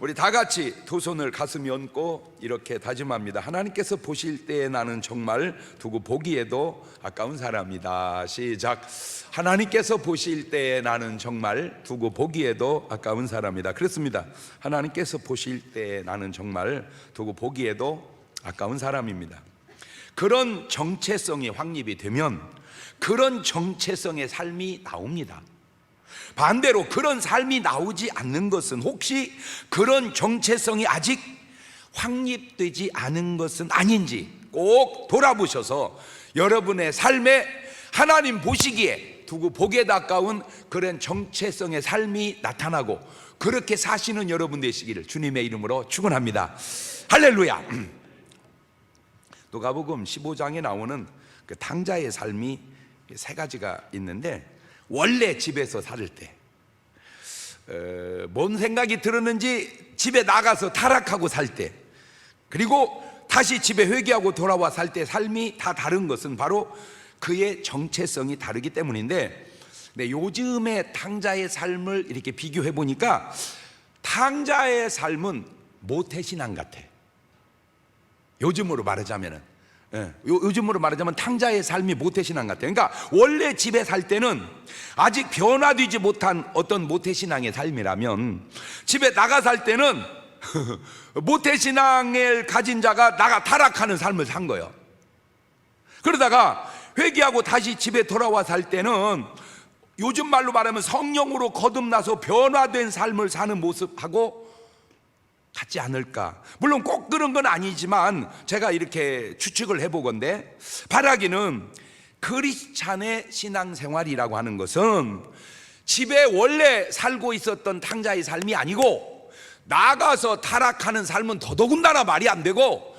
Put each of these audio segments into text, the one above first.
우리 다 같이 두 손을 가슴에 얹고 이렇게 다짐합니다. 하나님께서 보실 때에 나는 정말 두고 보기에도 아까운 사람이다. 시작. 하나님께서 보실 때에 나는 정말 두고 보기에도 아까운 사람이다. 그렇습니다. 하나님께서 보실 때에 나는 정말 두고 보기에도 아까운 사람입니다. 그런 정체성이 확립이 되면 그런 정체성의 삶이 나옵니다. 반대로 그런 삶이 나오지 않는 것은 혹시 그런 정체성이 아직 확립되지 않은 것은 아닌지 꼭 돌아보셔서 여러분의 삶에 하나님 보시기에 두고 보기에 가까운 그런 정체성의 삶이 나타나고 그렇게 사시는 여러분 되시기를 주님의 이름으로 축원합니다. 할렐루야. 누가복음 15장에 나오는 그 탕자의 삶이 세 가지가 있는데, 원래 집에서 살 때 뭔 생각이 들었는지 집에 나가서 타락하고 살 때, 그리고 다시 집에 회개하고 돌아와 살 때 삶이 다 다른 것은 바로 그의 정체성이 다르기 때문인데, 요즘의 탕자의 삶을 이렇게 비교해 보니까 탕자의 삶은 모태신앙 같아. 요즘으로 말하자면 탕자의 삶이 모태신앙 같아요. 그러니까 원래 집에 살 때는 아직 변화되지 못한 어떤 모태신앙의 삶이라면, 집에 나가 살 때는 모태신앙을 가진 자가 나가 타락하는 삶을 산 거예요. 그러다가 회개하고 다시 집에 돌아와 살 때는 요즘 말로 말하면 성령으로 거듭나서 변화된 삶을 사는 모습하고 같지 않을까. 물론 꼭 그런 건 아니지만 제가 이렇게 추측을 해보건대, 바라기는 크리스찬의 신앙생활이라고 하는 것은 집에 원래 살고 있었던 탕자의 삶이 아니고, 나가서 타락하는 삶은 더더군다나 말이 안 되고,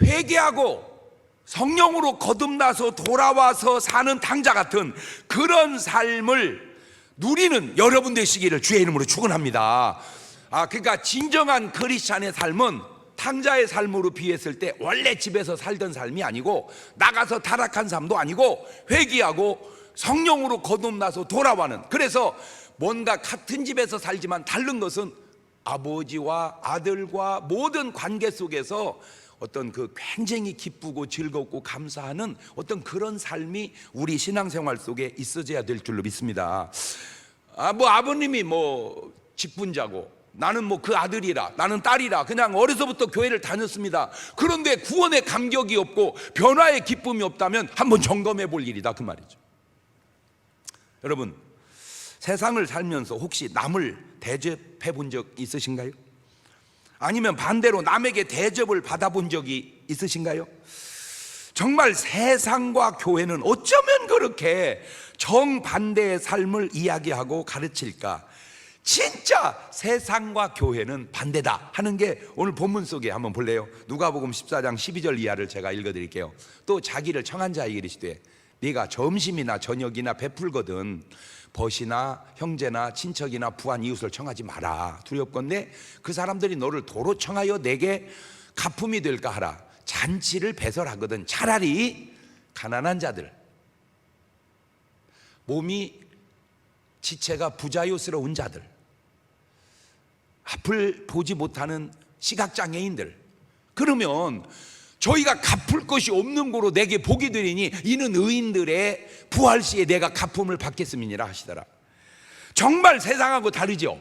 회개하고 성령으로 거듭나서 돌아와서 사는 탕자 같은 그런 삶을 누리는 여러분 되시기를 주의 이름으로 축원합니다. 그러니까 진정한 크리스찬의 삶은 탕자의 삶으로 비했을 때 원래 집에서 살던 삶이 아니고, 나가서 타락한 삶도 아니고, 회개하고 성령으로 거듭나서 돌아와는, 그래서 뭔가 같은 집에서 살지만 다른 것은 아버지와 아들과 모든 관계 속에서 어떤 그 굉장히 기쁘고 즐겁고 감사하는 어떤 그런 삶이 우리 신앙생활 속에 있어져야 될 줄로 믿습니다. 아버님이 직분자고 나는 그 아들이라, 나는 딸이라 그냥 어려서부터 교회를 다녔습니다. 그런데 구원의 감격이 없고 변화의 기쁨이 없다면 한번 점검해 볼 일이다, 그 말이죠. 여러분, 세상을 살면서 혹시 남을 대접해 본 적 있으신가요? 아니면 반대로 남에게 대접을 받아본 적이 있으신가요? 정말 세상과 교회는 어쩌면 그렇게 정반대의 삶을 이야기하고 가르칠까? 진짜 세상과 교회는 반대다 하는 게 오늘 본문 속에 한번 볼래요? 누가복음 14장 12절 이하를 제가 읽어드릴게요. 또 자기를 청한 자에게 이르시되 네가 점심이나 저녁이나 베풀거든 벗이나 형제나 친척이나 부한 이웃을 청하지 마라. 두렵건대 그 사람들이 너를 도로 청하여 내게 가품이 될까 하라. 잔치를 배설하거든 차라리 가난한 자들, 몸이 지체가 부자유스러운 자들, 앞을 보지 못하는 시각장애인들, 그러면 저희가 갚을 것이 없는 거로 내게 복이 되리니 이는 의인들의 부활시에 내가 가품을 받겠음이니라 하시더라. 정말 세상하고 다르죠.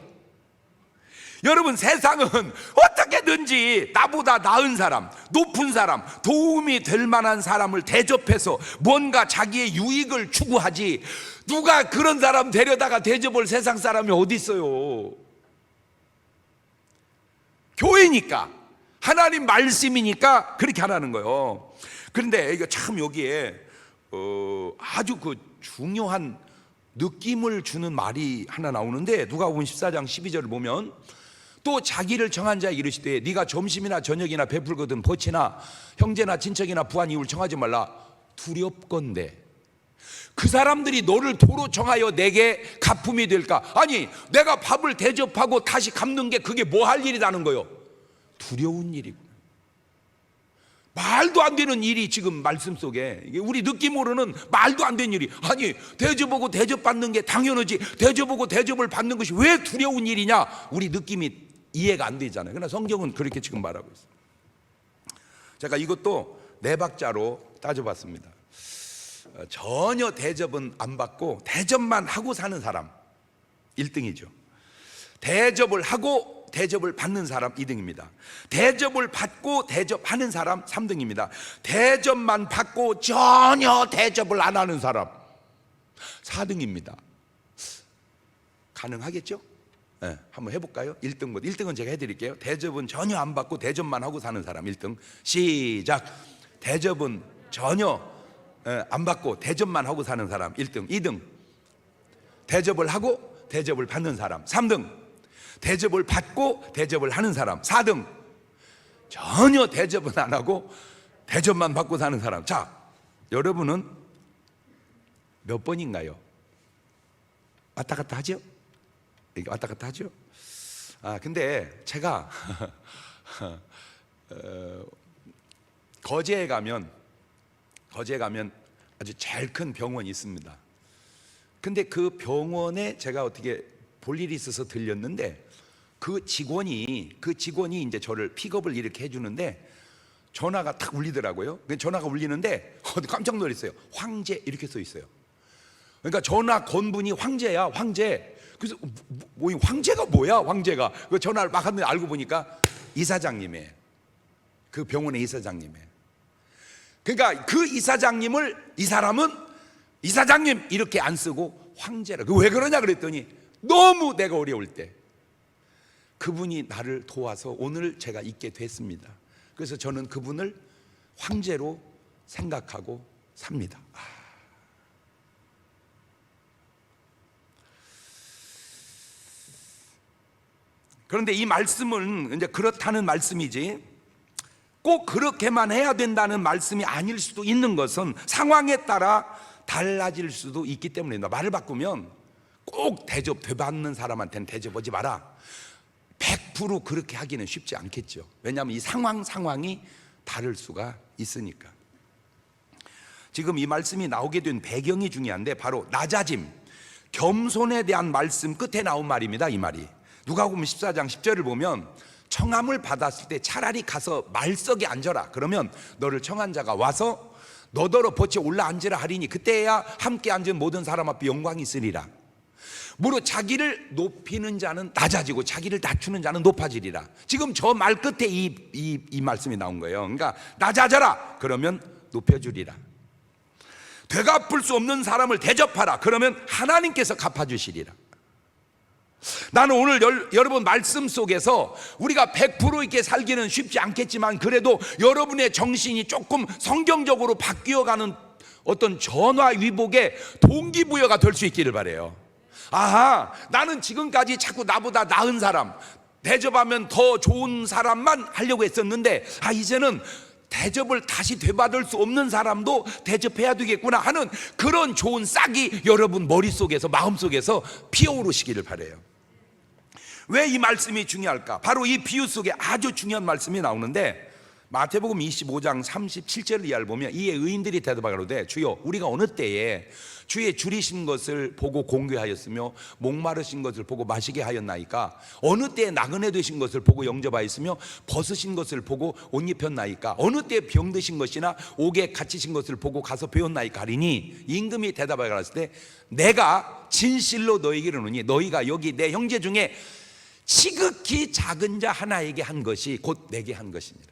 여러분, 세상은 어떻게든지 나보다 나은 사람, 높은 사람, 도움이 될 만한 사람을 대접해서 뭔가 자기의 유익을 추구하지, 누가 그런 사람 데려다가 대접을 세상 사람이 어디 있어요? 교회니까, 하나님 말씀이니까 그렇게 하라는 거예요. 그런데 이거 참 여기에 아주 그 중요한 느낌을 주는 말이 하나 나오는데, 누가복음 14장 12절을 보면 또 자기를 정한 자에게 이르시되 네가 점심이나 저녁이나 베풀거든 벗이나 형제나 친척이나 부한 이웃을 청하지 말라. 두렵건대 그 사람들이 너를 도로 청하여 내게 가품이 될까? 아니, 내가 밥을 대접하고 다시 갚는 게 그게 뭐 할 일이라는 거예요? 두려운 일이고, 말도 안 되는 일이 지금 말씀 속에, 우리 느낌으로는 말도 안 되는 일이, 아니 대접하고 대접받는 게 당연하지, 대접하고 대접을 받는 것이 왜 두려운 일이냐? 우리 느낌이 이해가 안 되잖아요. 그러나 성경은 그렇게 지금 말하고 있어요. 제가 이것도 네 박자로 따져봤습니다. 전혀 대접은 안 받고 대접만 하고 사는 사람 1등이죠. 대접을 하고 대접을 받는 사람 2등입니다. 대접을 받고 대접하는 사람 3등입니다. 대접만 받고 전혀 대접을 안 하는 사람 4등입니다. 가능하겠죠? 네, 한번 해볼까요? 1등부터. 1등은 제가 해드릴게요. 대접은 전혀 안 받고 대접만 하고 사는 사람 1등. 시작. 대접은 전혀 안 받고 대접만 하고 사는 사람 1등. 2등, 대접을 하고 대접을 받는 사람. 3등, 대접을 받고 대접을 하는 사람. 4등, 전혀 대접은 안 하고 대접만 받고 사는 사람. 자, 여러분은 몇 번인가요? 왔다 갔다 하죠? 이게 왔다 갔다 하죠? 근데 제가 거제에 가면 아주 제일 큰 병원이 있습니다. 근데 그 병원에 제가 어떻게 볼 일이 있어서 들렸는데 그 직원이 이제 저를 픽업을 이렇게 해주는데 전화가 탁 울리더라고요. 전화가 울리는데 깜짝 놀랐어요. 황제 이렇게 써 있어요. 그러니까 전화 건 분이 황제야, 황제. 그래서 황제가 뭐야, 황제가. 그 전화를 막 하는데 알고 보니까 이사장님이에요. 그 병원의 이사장님이에요. 그러니까 그 이사장님을 이 사람은 이사장님 이렇게 안 쓰고 황제라. 왜 그러냐 그랬더니 너무 내가 어려울 때 그분이 나를 도와서 오늘 제가 있게 됐습니다. 그래서 저는 그분을 황제로 생각하고 삽니다. 그런데 이 말씀은 이제 그렇다는 말씀이지 꼭 그렇게만 해야 된다는 말씀이 아닐 수도 있는 것은 상황에 따라 달라질 수도 있기 때문입니다. 말을 바꾸면 꼭 되받는 사람한테는 대접하지 마라. 100% 그렇게 하기는 쉽지 않겠죠. 왜냐하면 이 상황이 다를 수가 있으니까. 지금 이 말씀이 나오게 된 배경이 중요한데 바로 낮아짐, 겸손에 대한 말씀 끝에 나온 말입니다. 이 말이 누가복음 14장 10절을 보면 청함을 받았을 때 차라리 가서 말석에 앉아라. 그러면 너를 청한 자가 와서 너더러 덫에 올라앉으라 하리니 그때야 함께 앉은 모든 사람 앞에 영광이 있으리라. 무릇 자기를 높이는 자는 낮아지고 자기를 낮추는 자는 높아지리라. 지금 저 말 끝에 이 말씀이 나온 거예요. 그러니까 낮아져라. 그러면 높여주리라. 되갚을 수 없는 사람을 대접하라. 그러면 하나님께서 갚아주시리라. 나는 오늘 여러분 말씀 속에서 우리가 100% 있게 살기는 쉽지 않겠지만 그래도 여러분의 정신이 조금 성경적으로 바뀌어가는 어떤 전화위복의 동기부여가 될 수 있기를 바라요. 아하, 나는 지금까지 자꾸 나보다 나은 사람, 대접하면 더 좋은 사람만 하려고 했었는데 이제는 대접을 다시 되받을 수 없는 사람도 대접해야 되겠구나 하는 그런 좋은 싹이 여러분 머릿속에서 마음속에서 피어오르시기를 바라요. 왜 이 말씀이 중요할까? 바로 이 비유 속에 아주 중요한 말씀이 나오는데 마태복음 25장 37절 이하를 보면 이에 의인들이 대답하기로되 주여 우리가 어느 때에 주의 줄이신 것을 보고 공개하였으며 목마르신 것을 보고 마시게 하였나이까? 어느 때에 나그네 되신 것을 보고 영접하였으며 벗으신 것을 보고 옷 입혔나이까? 어느 때에 병드신 것이나 옥에 갇히신 것을 보고 가서 배웠나이까? 하리니 임금이 대답하여 가라사대 때 내가 진실로 너희에게 이르노니 너희가 여기 내 형제 중에 지극히 작은 자 하나에게 한 것이 곧 내게 한 것이니라.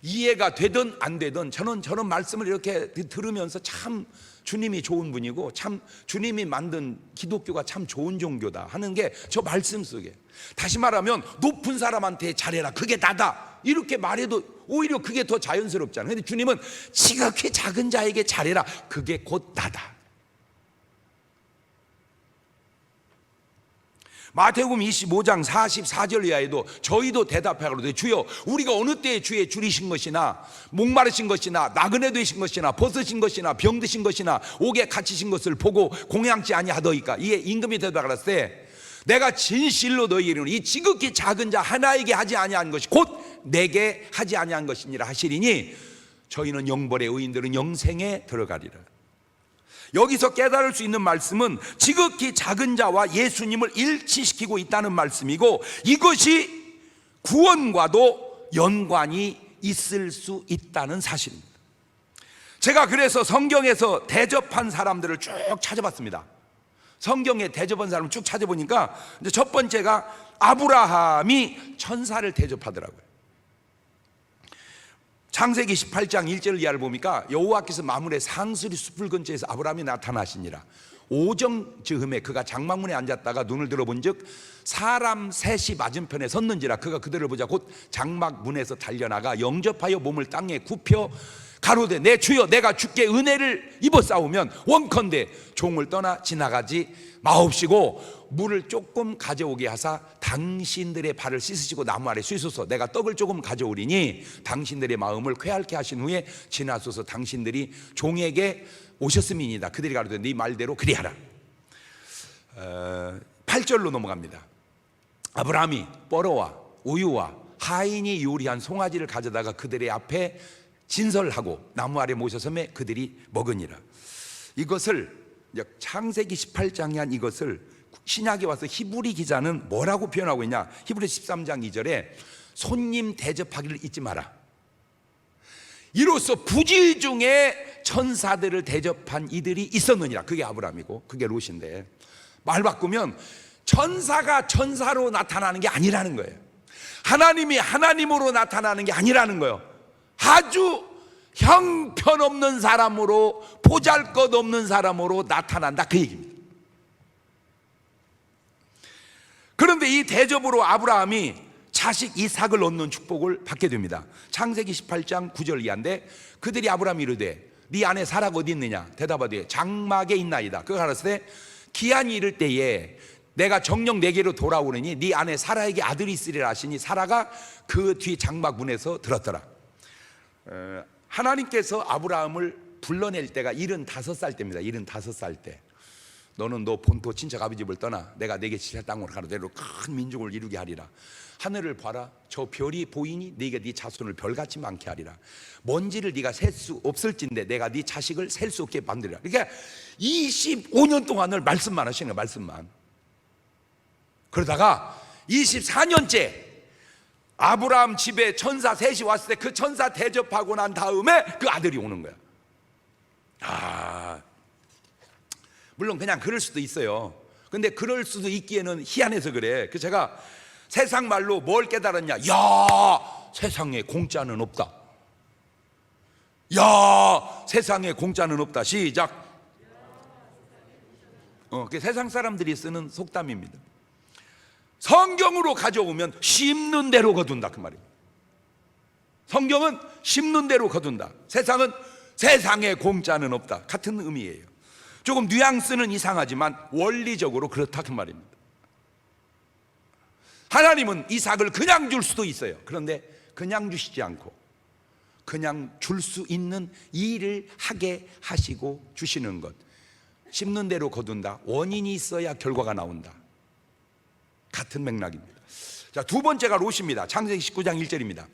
이해가 되든 안 되든 저는 말씀을 이렇게 들으면서 참 주님이 좋은 분이고 참 주님이 만든 기독교가 참 좋은 종교다 하는 게 저 말씀 속에, 다시 말하면 높은 사람한테 잘해라 그게 나다 이렇게 말해도 오히려 그게 더 자연스럽잖아요. 그런데 주님은 지극히 작은 자에게 잘해라 그게 곧 나다. 마태복음 25장 44절 이하에도 저희도 대답하기로되 주여 우리가 어느 때에 주의 줄이신 것이나 목마르신 것이나 나그네 되신 것이나 벗으신 것이나 병드신 것이나 옥에 갇히신 것을 보고 공양치 아니하더이까? 이에 임금이 대답하라사대 내가 진실로 너희에게 이르노니 이 지극히 작은 자 하나에게 하지 아니한 것이 곧 내게 하지 아니한 것이니라 하시리니 저희는 영벌의 의인들은 영생에 들어가리라. 여기서 깨달을 수 있는 말씀은 지극히 작은 자와 예수님을 일치시키고 있다는 말씀이고, 이것이 구원과도 연관이 있을 수 있다는 사실입니다. 제가 그래서 성경에서 대접한 사람들을 쭉 찾아봤습니다. 성경에 대접한 사람을 쭉 찾아보니까 이제 첫 번째가 아브라함이 천사를 대접하더라고요. 창세기 18장 1절 이하를 보니까 여호와께서 마물의 상수리 숲을 근처에서 아브라함이 나타나시니라. 오정 즈음에 그가 장막문에 앉았다가 눈을 들어본즉 사람 셋이 맞은편에 섰는지라. 그가 그들을 보자 곧 장막문에서 달려나가 영접하여 몸을 땅에 굽혀 가로되 내 주여 내가 주께 은혜를 입어 싸우면 원컨대 종을 떠나 지나가지 마옵시고 물을 조금 가져오게 하사 당신들의 발을 씻으시고 나무 아래 쉬소서. 내가 떡을 조금 가져오리니 당신들의 마음을 쾌활케 하신 후에 지나소서. 당신들이 종에게 오셨음이니이다. 그들이 가로되 네 말대로 그리하라. 8절로 넘어갑니다. 아브라함이 뻐러와 우유와 하인이 요리한 송아지를 가져다가 그들의 앞에 진설하고 나무 아래 모셔섬에 그들이 먹으니라. 이것을 창세기 18장에 한 이것을 신약에 와서 히브리 기자는 뭐라고 표현하고 있냐? 히브리 13장 2절에 손님 대접하기를 잊지 마라. 이로써 부지 중에 천사들을 대접한 이들이 있었느니라. 그게 아브라함이고 그게 롯인데, 말 바꾸면 천사가 천사로 나타나는 게 아니라는 거예요. 하나님이 하나님으로 나타나는 게 아니라는 거예요. 아주 형편없는 사람으로, 보잘것없는 사람으로 나타난다, 그 얘기입니다. 그런데 이 대접으로 아브라함이 자식 이삭을 얻는 축복을 받게 됩니다. 창세기 18장 9절 이하인데 그들이 아브라함이 이르되 네 아내 사라가 어디 있느냐? 대답하되 장막에 있나이다. 그가 가라사대 기한이 이를 때에 내가 정녕 내게로 돌아오느니 네 아내 사라에게 아들이 있으리라 하시니 사라가 그 뒤 장막 문에서 들었더라. 하나님께서 아브라함을 불러낼 때가 75살 때입니다. 75살 때. 너는 너 본토 친척 아버지 집을 떠나 내가 내게 지시할 땅으로 가로되 큰 민족을 이루게 하리라. 하늘을 봐라. 저 별이 보이니 네가 네 자손을 별같이 많게 하리라. 먼지를 네가 셀 수 없을진데 내가 네 자식을 셀 수 없게 만들리라. 그러니까 25년 동안을 말씀만 하시는 거예요. 말씀만. 그러다가 24년째 아브라함 집에 천사 셋이 왔을 때 그 천사 대접하고 난 다음에 그 아들이 오는 거야. 물론 그냥 그럴 수도 있어요. 근데 그럴 수도 있기에는 희한해서 그래. 그 제가 세상 말로 뭘 깨달았냐? 야, 세상에 공짜는 없다. 야, 세상에 공짜는 없다. 시작. 그게 세상 사람들이 쓰는 속담입니다. 성경으로 가져오면 심는 대로 거둔다, 그 말이에요. 성경은 심는 대로 거둔다. 세상은 세상에 공짜는 없다, 같은 의미예요. 조금 뉘앙스는 이상하지만 원리적으로 그렇다, 그 말입니다. 하나님은 이삭을 그냥 줄 수도 있어요. 그런데 그냥 주시지 않고 그냥 줄 수 있는 일을 하게 하시고 주시는 것. 심는 대로 거둔다. 원인이 있어야 결과가 나온다. 같은 맥락입니다. 자, 두 번째가 롯입니다. 창세기 19장 1절입니다.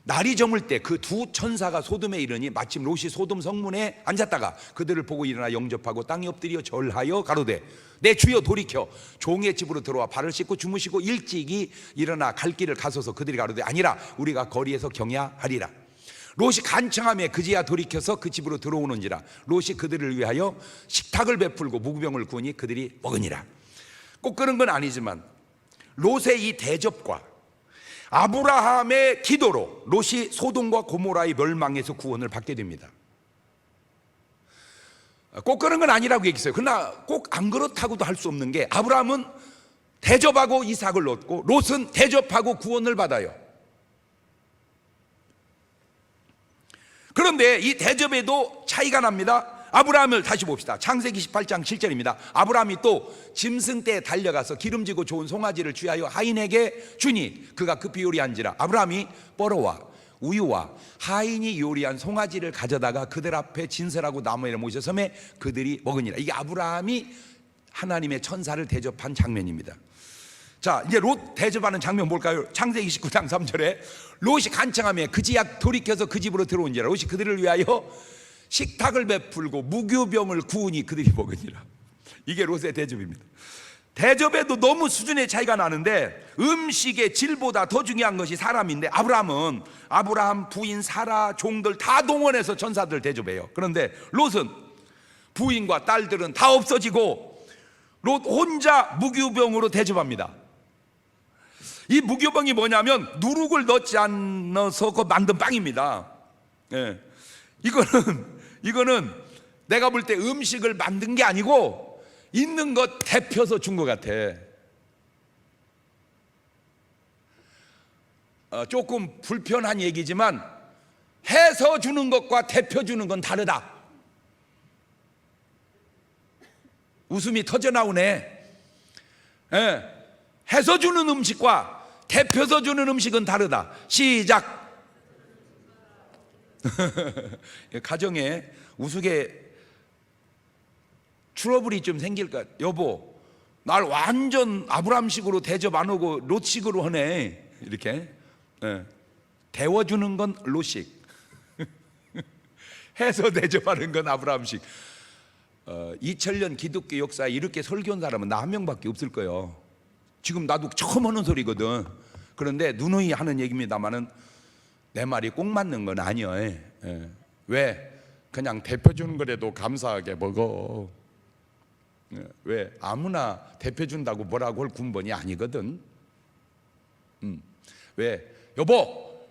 날이 저물 때 그 두 천사가 소돔에 이르니 마침 롯이 소돔 성문에 앉았다가 그들을 보고 일어나 영접하고 땅에 엎드려 절하여 가로되 내 주여 돌이켜 종의 집으로 들어와 발을 씻고 주무시고 일찍이 일어나 갈 길을 가소서. 그들이 가로되 아니라 우리가 거리에서 경야하리라. 롯이 간청하며 그제야 돌이켜서 그 집으로 들어오는지라. 롯이 그들을 위하여 식탁을 베풀고 무구병을 구우니 그들이 먹으니라. 꼭 그런 건 아니지만 롯의 이 대접과 아브라함의 기도로 롯이 소돔과 고모라의 멸망에서 구원을 받게 됩니다. 꼭 그런 건 아니라고 얘기했어요. 그러나 꼭 안 그렇다고도 할 수 없는 게 아브라함은 대접하고 이삭을 얻고 롯은 대접하고 구원을 받아요. 그런데 이 대접에도 차이가 납니다. 아브라함을 다시 봅시다. 창세기 18장 7절입니다. 아브라함이 또 짐승 떼에 달려가서 기름지고 좋은 송아지를 취하여 하인에게 주니 그가 급히 요리한지라. 아브라함이 뻐러와 우유와 하인이 요리한 송아지를 가져다가 그들 앞에 진설하고 나무에 모셔섬에 그들이 먹으니라. 이게 아브라함이 하나님의 천사를 대접한 장면입니다. 자, 이제 롯 대접하는 장면 뭘까요? 창세기 29장 3절에 롯이 간청하며 그제야 돌이켜서 그 집으로 들어온지라. 롯이 그들을 위하여 식탁을 베풀고 무교병을 구우니 그들이 먹으니라. 이게 롯의 대접입니다. 대접에도 너무 수준의 차이가 나는데 음식의 질보다 더 중요한 것이 사람인데, 아브라함은 아브라함 부인 사라 종들 다 동원해서 전사들 대접해요. 그런데 롯은 부인과 딸들은 다 없어지고 롯 혼자 무교병으로 대접합니다. 이 무교병이 뭐냐면 누룩을 넣지 않아서 만든 빵입니다. 예. 이거는 내가 볼 때 음식을 만든 게 아니고 있는 것 데펴서 준 것 같아. 조금 불편한 얘기지만 해서 주는 것과 데펴 주는 건 다르다. 웃음이 터져 나오네. 예. 해서 주는 음식과 데펴서 주는 음식은 다르다. 시작. 가정에 우스개 트러블이 좀 생길까? 여보, 날 완전 아브람식으로 대접 안 하고 롯식으로 하네. 이렇게. 예. 데워주는 건 롯식, 해서 대접하는 건 아브람식. 2000년 기독교 역사에 이렇게 설교한 사람은 나 한 명밖에 없을 거예요. 지금 나도 처음 하는 소리거든. 그런데 누누이 하는 얘기입니다만은 내 말이 꼭 맞는 건 아니에요. 예. 왜? 그냥 대표주는 거라도 감사하게 먹어. 왜? 아무나 대표준다고 뭐라고 할 군번이 아니거든. 왜? 여보,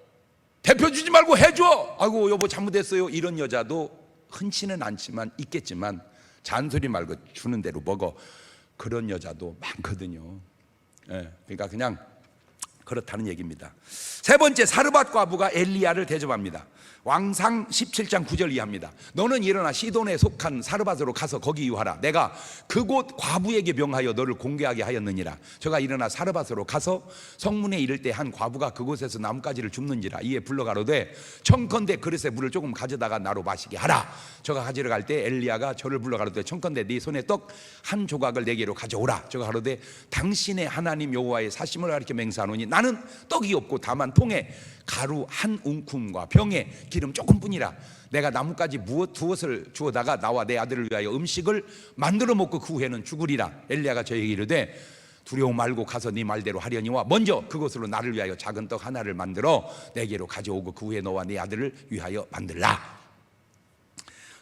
대표주지 말고 해줘. 아이고 여보 잘못했어요. 이런 여자도 흔치는 않지만 있겠지만, 잔소리 말고 주는 대로 먹어. 그런 여자도 많거든요. 예, 그러니까 그냥 그렇다는 얘기입니다. 세 번째, 사르밧 과부가 엘리야를 대접합니다. 왕상 17장 9절 이하입니다. 너는 일어나 시돈에 속한 사르밧으로 가서 거기 유하라. 내가 그곳 과부에게 명하여 너를 공개하게 하였느니라. 저가 일어나 사르밧으로 가서 성문에 이를 때 한 과부가 그곳에서 나뭇가지를 줍는지라. 이에 불러가로되 청컨대 그릇에 물을 조금 가져다가 나로 마시게 하라. 저가 가지러 갈 때 엘리야가 저를 불러가로되 청컨대 네 손에 떡 한 조각을 내게로 가져오라. 저가 가로되 당신의 하나님 여호와의 사심을 가리켜 맹세하노니 나는 떡이 없고 다만 통에 가루 한 웅큼과 병에 기름 조금뿐이라. 내가 나뭇가지 두엇을 주어다가 나와 내 아들을 위하여 음식을 만들어 먹고 그 후에는 죽으리라. 엘리야가 저에게 이르되 두려워 말고 가서 네 말대로 하려니와 먼저 그것으로 나를 위하여 작은 떡 하나를 만들어 내게로 가져오고 그 후에 너와 네 아들을 위하여 만들라.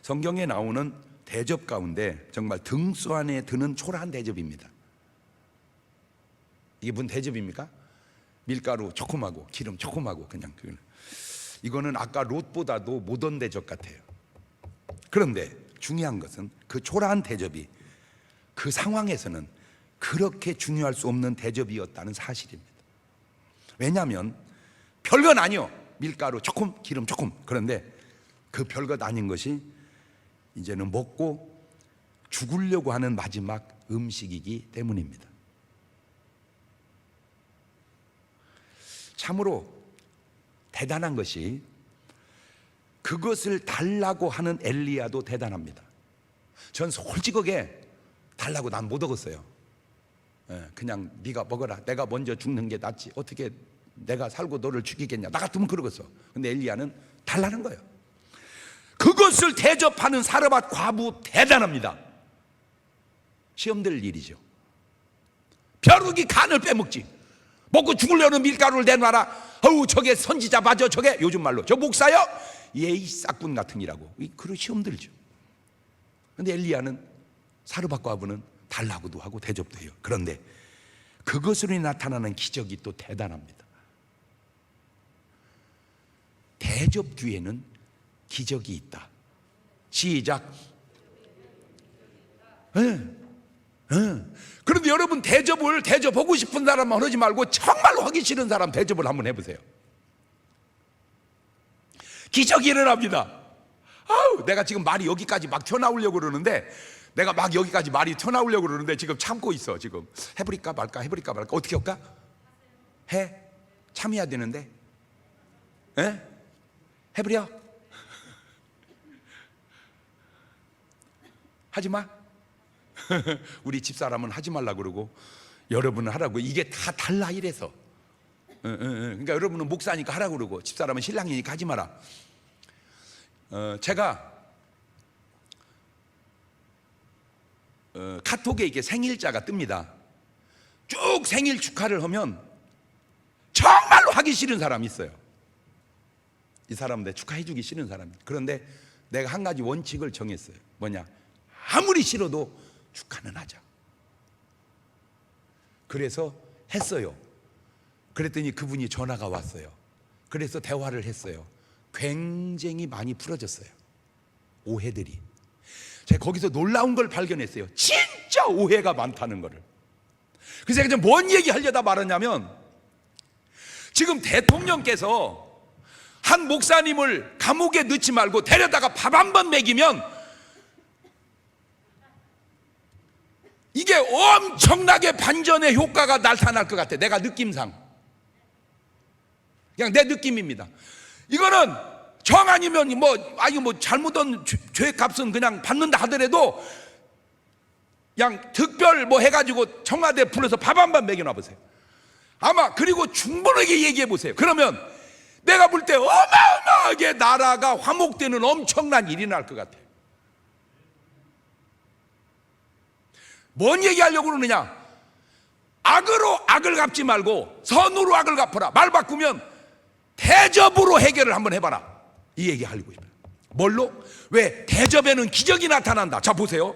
성경에 나오는 대접 가운데 정말 등수 안에 드는 초라한 대접입니다. 이게 무슨 대접입니까? 밀가루 조금하고 기름 조금하고 그냥. 이거는 아까 롯보다도 모던 대접 같아요. 그런데 중요한 것은 그 초라한 대접이 그 상황에서는 그렇게 중요할 수 없는 대접이었다는 사실입니다. 왜냐하면 별건 아니요, 밀가루 조금 기름 조금. 그런데 그 별것 아닌 것이 이제는 먹고 죽으려고 하는 마지막 음식이기 때문입니다. 참으로 대단한 것이 그것을 달라고 하는 엘리야도 대단합니다. 전 솔직하게 달라고 난 못 얻었어요. 그냥 네가 먹어라. 내가 먼저 죽는 게 낫지. 어떻게 내가 살고 너를 죽이겠냐. 나 같으면 그러겠어. 근데 엘리야는 달라는 거예요. 그것을 대접하는 사르밧 과부 대단합니다. 시험 될 일이죠. 벼룩이 간을 빼먹지. 먹고 죽으려는 밀가루를 내놔라. 어우 저게 선지자 맞아. 저게 요즘 말로 저 목사요? 예이 싹군 같은 이라고. 그런 시험 들죠. 근데 엘리야는 사르밧 과부는 달라고도 하고 대접도 해요. 그런데 그것으로 나타나는 기적이 또 대단합니다. 대접 뒤에는 기적이 있다. 시작. 그런데 여러분 대접하고 싶은 사람만 하지 말고 정말로 하기 싫은 사람 대접을 한번 해보세요. 기적이 일어납니다. 아우, 내가 지금 말이 여기까지 막 튀어나오려고 그러는데 지금 참고 있어. 지금 해버릴까 말까 어떻게 할까? 해? 참여해야 되는데. 해버려. 하지마. 우리 집사람은 하지 말라고 그러고 여러분은 하라고. 이게 다 달라 이래서. 그러니까 여러분은 목사니까 하라고 그러고 집사람은 신랑이니까 하지 마라. 제가 카톡에 이렇게 생일자가 뜹니다. 쭉 생일 축하를 하면 정말로 하기 싫은 사람이 있어요. 이 사람은 내 축하해주기 싫은 사람이. 그런데 내가 한 가지 원칙을 정했어요. 뭐냐? 아무리 싫어도 축하는 하자. 그래서 했어요. 그랬더니 그분이 전화가 왔어요. 그래서 대화를 했어요. 굉장히 많이 풀어졌어요. 오해들이. 제가 거기서 놀라운 걸 발견했어요. 진짜 오해가 많다는 거를. 그래서 제가 뭔 얘기 하려다 말았냐면, 지금 대통령께서 한 목사님을 감옥에 넣지 말고 데려다가 밥 한 번 먹이면 이게 엄청나게 반전의 효과가 나타날 것 같아. 내가 느낌상. 그냥 내 느낌입니다. 이거는 정 아니면 뭐 잘못한 죄값은 그냥 받는다 하더라도 그냥 특별 뭐 해가지고 청와대 불러서 밥 한 번 먹여놔 보세요. 아마 그리고 충분하게 얘기해 보세요. 그러면 내가 볼 때 어마어마하게 나라가 화목되는 엄청난 일이 날 것 같아요. 뭔 얘기하려고 그러느냐? 악으로 악을 갚지 말고 선으로 악을 갚아라. 말 바꾸면 대접으로 해결을 한번 해봐라. 이 얘기 하려고 싶어요. 뭘로? 왜? 대접에는 기적이 나타난다. 자 보세요.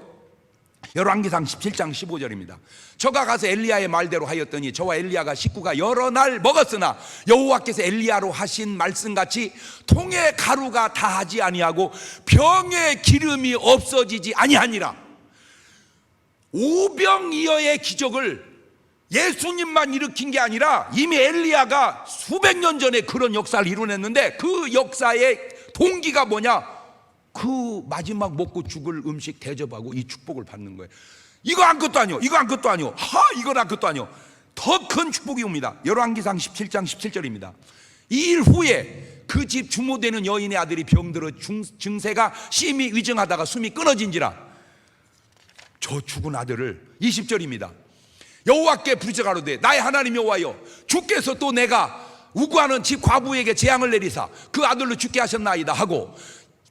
열왕기상 17장 15절입니다. 저가 가서 엘리야의 말대로 하였더니 저와 엘리야가 식구가 여러 날 먹었으나 여호와께서 엘리야로 하신 말씀같이 통에 가루가 다하지 아니하고 병에 기름이 없어지지 아니하니라. 오병이어의 기적을 예수님만 일으킨 게 아니라 이미 엘리야가 수백 년 전에 그런 역사를 이뤄냈는데, 그 역사의 동기가 뭐냐? 그 마지막 먹고 죽을 음식 대접하고 이 축복을 받는 거예요. 이거 아무것도 아니요. 이거 아무것도 아니요. 이건 아무것도 아니요. 더 큰 축복이 옵니다. 열왕기상 17장 17절입니다. 이 일 후에 그 집 주모되는 여인의 아들이 병들어 증세가 심히 위중하다가 숨이 끊어진지라. 저 죽은 아들을 20절입니다. 여호와께 부르짖어가로되 나의 하나님 여호와여, 주께서 또 내가 우구하는 집 과부에게 재앙을 내리사 그 아들로 죽게 하셨나이다 하고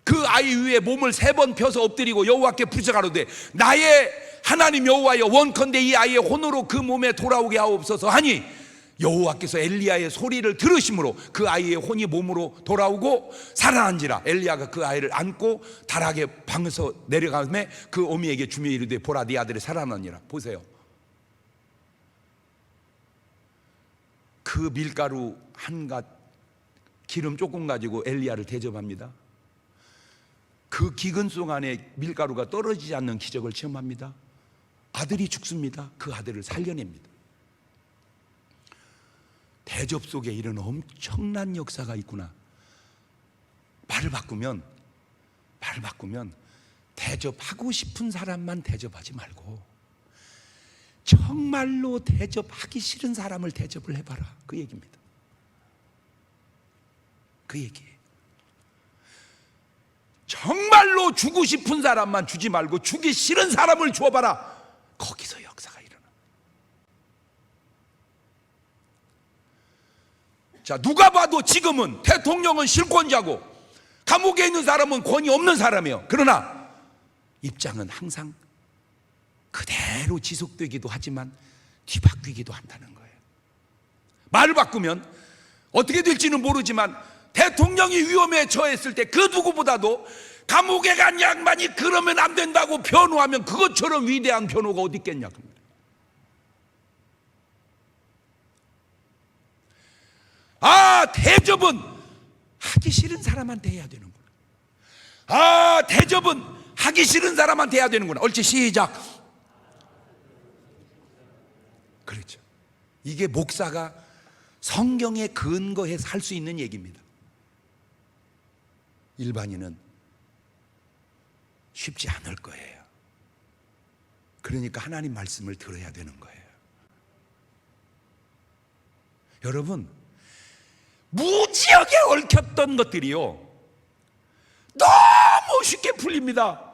그 아이 위에 몸을 3번 펴서 엎드리고 여호와께 부르짖어가로되 나의 하나님 여호와여, 원컨대 이 아이의 혼으로 그 몸에 돌아오게 하옵소서 하니 여호와께서 엘리야의 소리를 들으심으로 그 아이의 혼이 몸으로 돌아오고 살아난지라. 엘리야가 그 아이를 안고 다락의 방에서 내려가며 그 어미에게 주며 이르되 보라 네 아들이 살아났니라. 보세요. 그 밀가루 한갓 기름 조금 가지고 엘리야를 대접합니다. 그 기근송 안에 밀가루가 떨어지지 않는 기적을 체험합니다. 아들이 죽습니다. 그 아들을 살려냅니다. 대접 속에 이런 엄청난 역사가 있구나. 말을 바꾸면 대접하고 싶은 사람만 대접하지 말고 정말로 대접하기 싫은 사람을 대접을 해봐라. 그 얘기입니다. 그 얘기예요. 정말로 주고 싶은 사람만 주지 말고 주기 싫은 사람을 주어봐라. 거기서 역사가 일어나. 자, 누가 봐도 지금은 대통령은 실권자고 감옥에 있는 사람은 권위 없는 사람이에요. 그러나 입장은 항상 그대로 지속되기도 하지만 뒤바뀌기도 한다는 거예요. 말을 바꾸면 어떻게 될지는 모르지만 대통령이 위험에 처했을 때 그 누구보다도 감옥에 간 양반이 그러면 안 된다고 변호하면 그것처럼 위대한 변호가 어디 있겠냐. 대접은 하기 싫은 사람한테 해야 되는구나. 대접은 하기 싫은 사람한테 해야 되는구나. 옳지, 시작. 그렇죠. 이게 목사가 성경에 근거해서 할 수 있는 얘기입니다. 일반인은 쉽지 않을 거예요. 그러니까 하나님 말씀을 들어야 되는 거예요. 여러분, 무지하게 얽혔던 것들이요 너무 쉽게 풀립니다.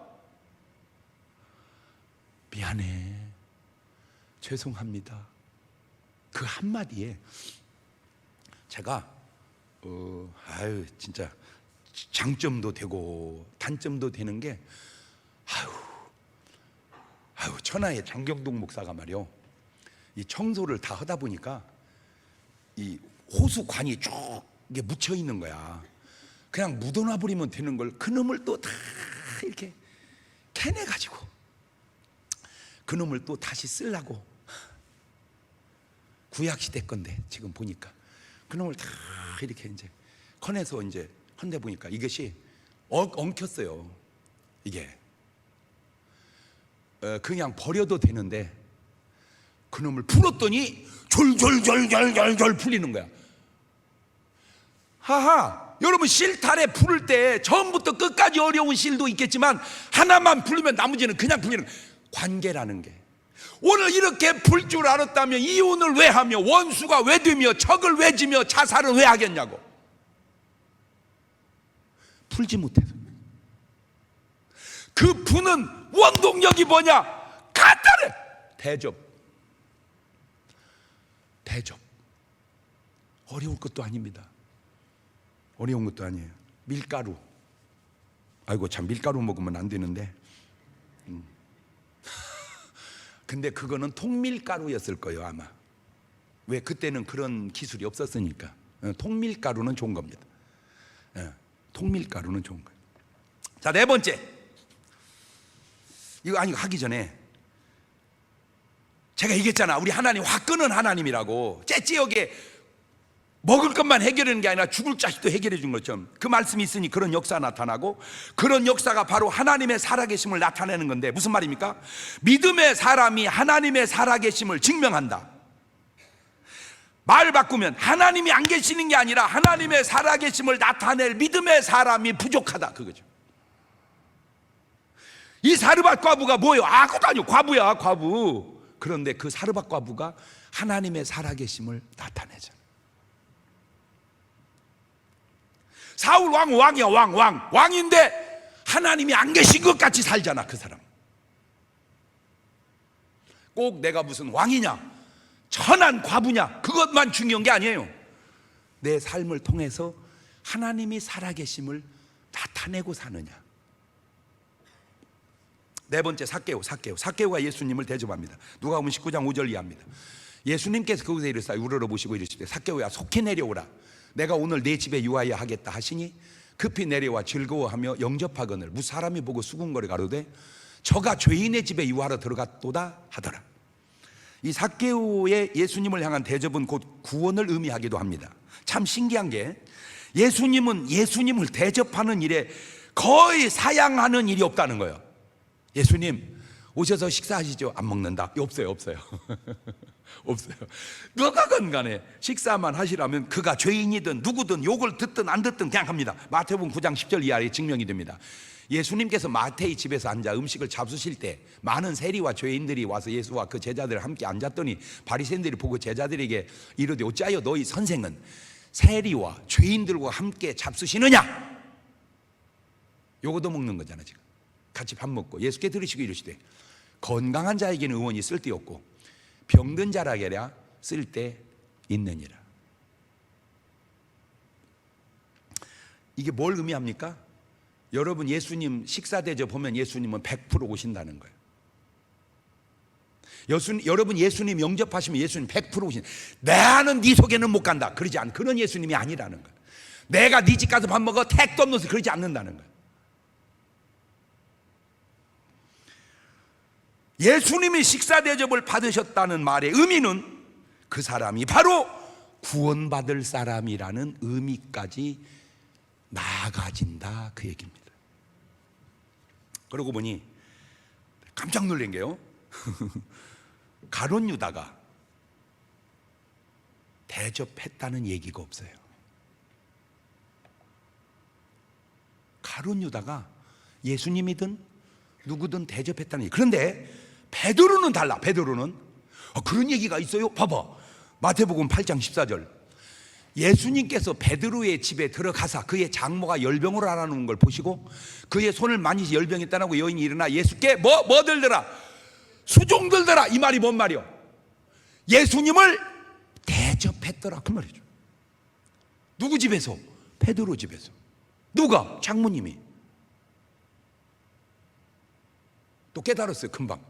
미안해, 죄송합니다, 그 한마디에 제가 진짜 장점도 되고 단점도 되는 게 천하의 장경동 목사가 말이요, 이 청소를 다 하다 보니까 이 호수관이 쭉 이게 묻혀 있는 거야. 그냥 묻어놔 버리면 되는 걸 그놈을 또 다 이렇게 캐내 가지고 그놈을 또 다시 쓰려고, 구약시대 건데 지금 보니까 그놈을 다 이렇게 이제 꺼내서 이제 헌데 보니까 이것이 엉켰어요. 이게 그냥 버려도 되는데 그놈을 풀었더니 졸졸졸졸졸졸 풀리는 거야. 하하, 여러분, 실타래 풀을 때 처음부터 끝까지 어려운 실도 있겠지만 하나만 풀리면 나머지는 그냥 풀리는 거야. 관계라는 게 오늘 이렇게 풀 줄 알았다면 이혼을 왜 하며, 원수가 왜 되며, 척을 왜 지며, 자살을 왜 하겠냐고. 풀지 못해서. 그 푸는 원동력이 뭐냐? 간단해. 대접. 어려운 것도 아닙니다. 어려운 것도 아니에요. 밀가루. 아이고, 참, 밀가루 먹으면 안 되는데. 근데 그거는 통밀가루였을 거예요, 아마. 왜? 그때는 그런 기술이 없었으니까. 통밀가루는 좋은 겁니다. 통밀가루는 좋은 거예요. 자, 네 번째. 이거 하기 전에 제가 얘기했잖아. 우리 하나님 화끈한 하나님이라고. 째째하게 먹을 것만 해결하는 게 아니라 죽을 자식도 해결해 준 것처럼 그 말씀이 있으니 그런 역사가 나타나고, 그런 역사가 바로 하나님의 살아계심을 나타내는 건데, 무슨 말입니까? 믿음의 사람이 하나님의 살아계심을 증명한다. 말 바꾸면 하나님이 안 계시는 게 아니라 하나님의 살아계심을 나타낼 믿음의 사람이 부족하다, 그거죠. 이 사르밧 과부가 뭐예요? 아무것도 아니요, 과부야, 과부. 그런데 그 사르밧 과부가 하나님의 살아계심을 나타내잖아. 사울 왕이야, 왕인데 하나님이 안 계신 것 같이 살잖아, 그 사람. 꼭 내가 무슨 왕이냐, 천한 과부냐, 그것만 중요한 게 아니에요. 내 삶을 통해서 하나님이 살아계심을 나타내고 사느냐. 네 번째, 삭개오가 예수님을 대접합니다. 누가복음 19장 5절 이하입니다. 예수님께서 그곳에 이르사 우러러 보시고 이르시되, 삭개오야, 속히 내려오라. 내가 오늘 내 집에 유하여 하겠다 하시니 급히 내려와 즐거워하며 영접하거늘 무사람이 보고 수군거려 가로되 저가 죄인의 집에 유하러 들어갔도다 하더라. 이 삭개오의 예수님을 향한 대접은 곧 구원을 의미하기도 합니다. 참 신기한 게, 예수님은 예수님을 대접하는 일에 거의 사양하는 일이 없다는 거예요. 예수님 오셔서 식사하시죠? 안 먹는다. 없어요. 없어요. 누가건 간에 식사만 하시라면 그가 죄인이든 누구든 욕을 듣든 안 듣든 그냥 합니다. 마태복음 9장 10절 이하에 증명이 됩니다. 예수님께서 마태의 집에서 앉아 음식을 잡수실 때 많은 세리와 죄인들이 와서 예수와 그 제자들 함께 앉았더니 바리새인들이 보고 제자들에게 이르되 어찌하여 너희 선생은 세리와 죄인들과 함께 잡수시느냐? 요거도 먹는 거잖아. 지금 같이 밥 먹고 예수께 들으시고 이르시되 건강한 자에게는 의원이 쓸데없고 병든 자라게랴 쓸데 있느니라. 이게 뭘 의미합니까? 여러분, 예수님 식사 대접 보면 예수님은 100% 오신다는 거예요. 여러분, 예수님 영접하시면 예수님 100% 오신다. 나는 네 속에는 못 간다, 그러지 않은, 그런 예수님이 아니라는 거예요. 내가 네 집 가서 밥 먹어, 택도 없는 소 그러지 않는다는 거예요. 예수님이 식사 대접을 받으셨다는 말의 의미는 그 사람이 바로 구원받을 사람이라는 의미까지 나아가진다, 그 얘기입니다. 그러고 보니 깜짝 놀란 게요, 가룟 유다가 대접했다는 얘기가 없어요. 가룟 유다가 예수님이든 누구든 대접했다는 얘기. 그런데 베드로는 달라. 베드로는 그런 얘기가 있어요? 봐봐, 마태복음 8장 14절. 예수님께서 베드로의 집에 들어가사 그의 장모가 열병으로 앓아누운 걸 보시고 그의 손을 만지시 열병이 떠나고 여인이 일어나 예수께 뭐 들더라? 수종 들더라. 이 말이 뭔 말이요? 예수님을 대접했더라, 그 말이죠. 누구 집에서? 베드로 집에서. 누가? 장모님이. 또 깨달았어요, 금방.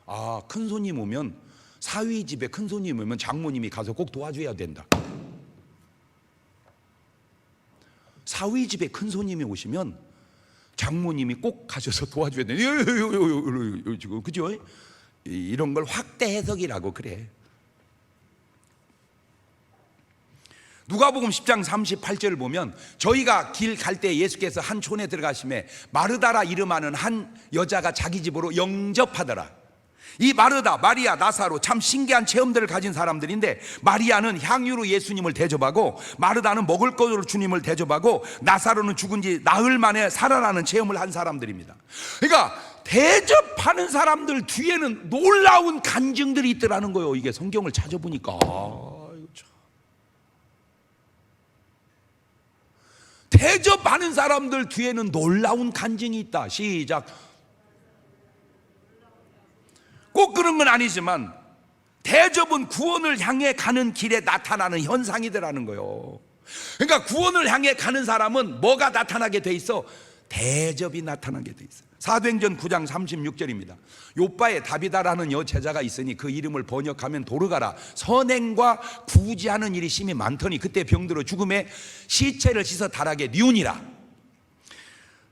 아, 큰 손님 오면, 사위 집에 큰 손님 오면 장모님이 가서 꼭 도와줘야 된다. 사위 집에 큰 손님이 오시면 장모님이 꼭 가셔서 도와줘야 된다. 지금 그죠? 이런 걸 확대 해석이라고 그래. 누가복음 10장 38절을 보면, 저희가 길 갈 때 예수께서 한 촌에 들어가심에 마르다라 이름하는 한 여자가 자기 집으로 영접하더라. 이 마르다, 마리아, 나사로 참 신기한 체험들을 가진 사람들인데, 마리아는 향유로 예수님을 대접하고, 마르다는 먹을 것으로 주님을 대접하고, 나사로는 죽은 지 나흘 만에 살아나는 체험을 한 사람들입니다. 그러니까 대접하는 사람들 뒤에는 놀라운 간증들이 있더라는 거예요. 이게 성경을 찾아보니까. 대접하는 사람들 뒤에는 놀라운 간증이 있다. 시작. 꼭 그런 건 아니지만 대접은 구원을 향해 가는 길에 나타나는 현상이더라는 거예요. 그러니까 구원을 향해 가는 사람은 뭐가 나타나게 돼 있어? 대접이 나타나게 돼 있어. 사도행전 9장 36절입니다. 요빠에 다비다라는 여제자가 있으니 그 이름을 번역하면 도르가라. 선행과 구제하는 일이 심히 많더니 그때 병들어 죽음에 시체를 씻어 달하게 뉘우니라.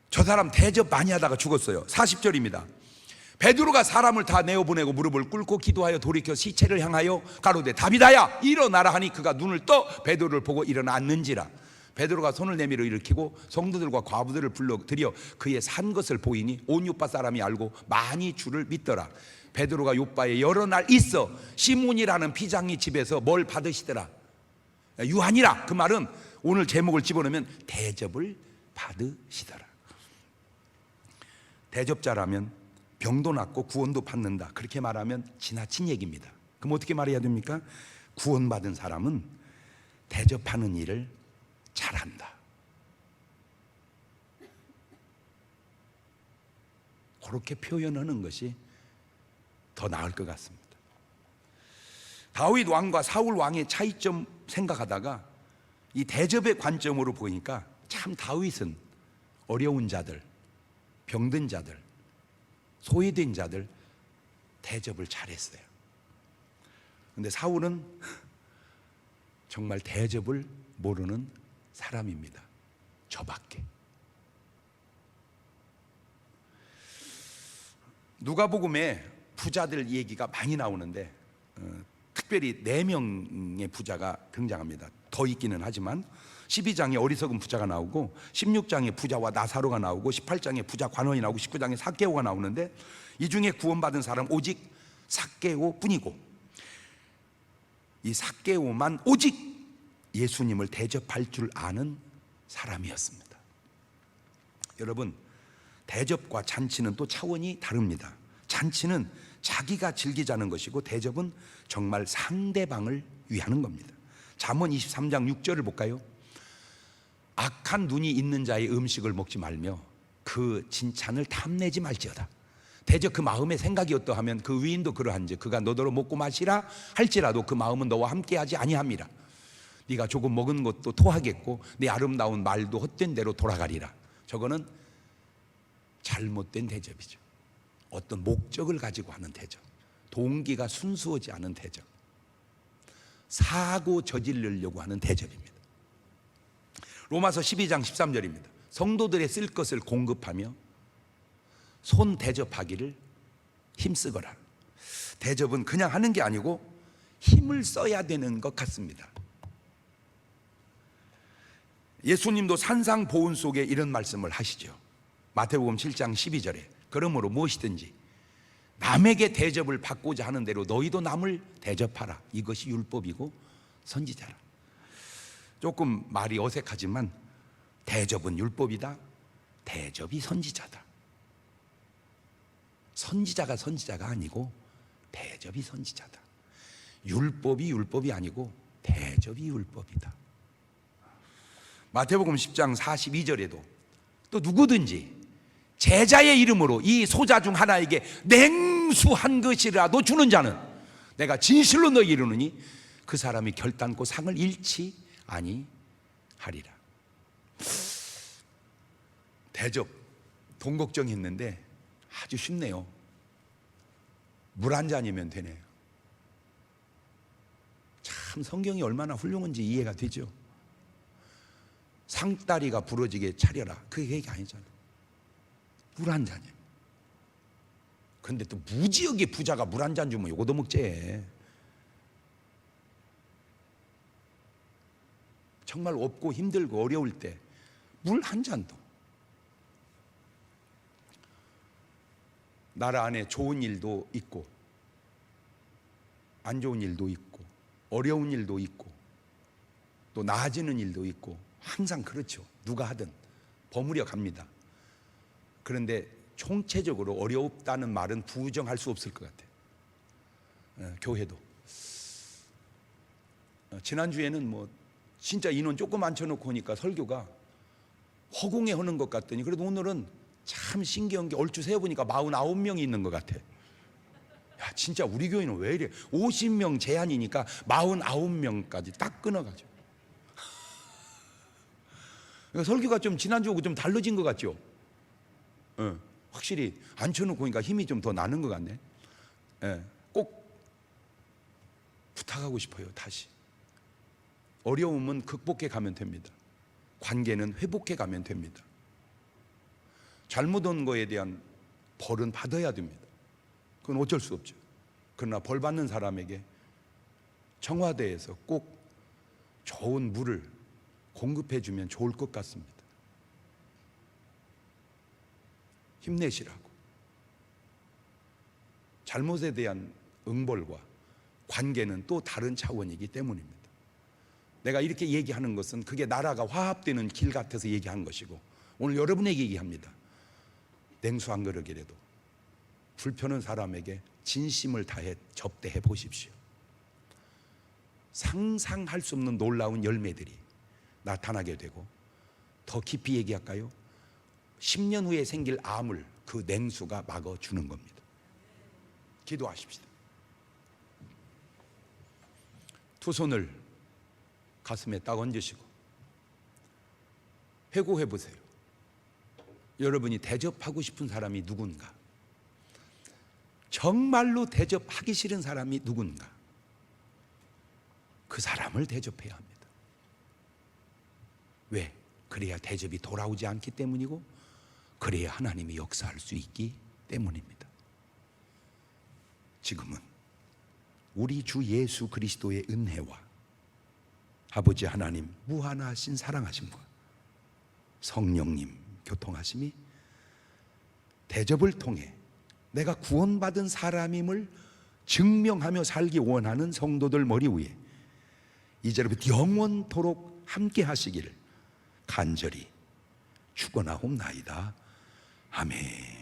저 사람 대접 많이 하다가 죽었어요. 40절입니다. 베드로가 사람을 다 내어보내고 무릎을 꿇고 기도하여 돌이켜 시체를 향하여 가로되 다비다야 일어나라 하니 그가 눈을 떠 베드로를 보고 일어나 앉는지라. 베드로가 손을 내밀어 일으키고 성도들과 과부들을 불러들여 그의 산 것을 보이니 온 요빠 사람이 알고 많이 주를 믿더라. 베드로가 요빠에 여러 날 있어 시몬이라는 피장이 집에서 뭘 받으시더라? 유한이라. 그 말은 오늘 제목을 집어넣으면 대접을 받으시더라. 대접자라면 병도 낫고 구원도 받는다, 그렇게 말하면 지나친 얘기입니다. 그럼 어떻게 말해야 됩니까? 구원받은 사람은 대접하는 일을 잘한다. 그렇게 표현하는 것이 더 나을 것 같습니다. 다윗 왕과 사울 왕의 차이점 생각하다가 이 대접의 관점으로 보니까 참 다윗은 어려운 자들, 병든 자들, 소외된 자들 대접을 잘했어요. 그런데 사울은 정말 대접을 모르는 사람입니다. 저밖에. 누가복음에 부자들 얘기가 많이 나오는데 특별히 4명의 부자가 등장합니다. 더 있기는 하지만 12장에 어리석은 부자가 나오고 16장에 부자와 나사로가 나오고 18장에 부자 관원이 나오고 19장에 삭개오가 나오는데 이 중에 구원받은 사람 오직 삭개오뿐이고, 이 삭개오만 오직 예수님을 대접할 줄 아는 사람이었습니다. 여러분, 대접과 잔치는 또 차원이 다릅니다. 잔치는 자기가 즐기자는 것이고 대접은 정말 상대방을 위하는 겁니다. 잠언 23장 6절을 볼까요? 악한 눈이 있는 자의 음식을 먹지 말며 그 진찬을 탐내지 말지어다. 대저 그 마음의 생각이 어떠하면 그 위인도 그러한지 그가 너더러 먹고 마시라 할지라도 그 마음은 너와 함께하지 아니함이라. 네가 조금 먹은 것도 토하겠고 네 아름다운 말도 헛된 대로 돌아가리라. 저거는 잘못된 대접이죠. 어떤 목적을 가지고 하는 대접, 동기가 순수하지 않은 대접, 사고 저지르려고 하는 대접입니다. 로마서 12장 13절입니다. 성도들의 쓸 것을 공급하며 손 대접하기를 힘쓰거라. 대접은 그냥 하는 게 아니고 힘을 써야 되는 것 같습니다. 예수님도 산상보훈 속에 이런 말씀을 하시죠. 마태복음 7장 12절에 그러므로 무엇이든지 남에게 대접을 받고자 하는 대로 너희도 남을 대접하라. 이것이 율법이고 선지자라. 조금 말이 어색하지만 대접은 율법이다, 대접이 선지자다. 선지자가 선지자가 아니고 대접이 선지자다. 율법이 율법이 아니고 대접이 율법이다. 마태복음 10장 42절에도 또 누구든지 제자의 이름으로 이 소자 중 하나에게 냉수한 것이라도 주는 자는 내가 진실로 너희에게 이르노니 그 사람이 결단코 상을 잃지 아니하리라. 대접 돈 걱정했는데 아주 쉽네요. 물 한 잔이면 되네요. 참 성경이 얼마나 훌륭한지 이해가 되죠. 상다리가 부러지게 차려라, 그게 얘기 아니잖아요. 물 한 잔이에요. 근데 또 무지하게 부자가 물 한 잔 주면 요거도 먹재. 정말 없고 힘들고 어려울 때 물 한 잔도. 나라 안에 좋은 일도 있고 안 좋은 일도 있고 어려운 일도 있고 또 나아지는 일도 있고 항상 그렇죠. 누가 하든 버무려 갑니다. 그런데 총체적으로 어렵다는 말은 부정할 수 없을 것 같아요. 교회도 지난주에는 뭐 진짜 인원 조금 앉혀놓고 오니까 설교가 허공에 하는 것 같더니 그래도 오늘은 참 신기한 게 얼추 세어보니까 49명이 있는 것 같아. 야, 진짜 우리 교회는 왜 이래? 50명 제한이니까 49명까지 딱 끊어가지고. 설교가 좀 지난주하고 좀 달라진 것 같죠? 확실히 앉혀놓고 오니까 힘이 좀 더 나는 것 같네. 꼭 부탁하고 싶어요. 다시 어려움은 극복해 가면 됩니다. 관계는 회복해 가면 됩니다. 잘못한 거에 대한 벌은 받아야 됩니다. 그건 어쩔 수 없죠. 그러나 벌 받는 사람에게 청와대에서 꼭 좋은 물을 공급해 주면 좋을 것 같습니다. 힘내시라고. 잘못에 대한 응벌과 관계는 또 다른 차원이기 때문입니다. 내가 이렇게 얘기하는 것은 그게 나라가 화합되는 길 같아서 얘기한 것이고, 오늘 여러분에게 얘기합니다. 냉수 한 그릇이라도 불편한 사람에게 진심을 다해 접대해 보십시오. 상상할 수 없는 놀라운 열매들이 나타나게 되고, 더 깊이 얘기할까요? 10년 후에 생길 암을 그 냉수가 막아주는 겁니다. 기도하십시다. 두 손을 가슴에 딱 얹으시고 회고해 보세요. 여러분이 대접하고 싶은 사람이 누군가, 정말로 대접하기 싫은 사람이 누군가, 그 사람을 대접해야 합니다. 왜? 그래야 대접이 돌아오지 않기 때문이고, 그래야 하나님이 역사할 수 있기 때문입니다. 지금은 우리 주 예수 그리스도의 은혜와 아버지 하나님 무한하신 사랑하심과 성령님 교통하심이 대접을 통해 내가 구원받은 사람임을 증명하며 살기 원하는 성도들 머리 위에 이제부터 영원토록 함께 하시기를 간절히 축원하옵나이다. 아멘.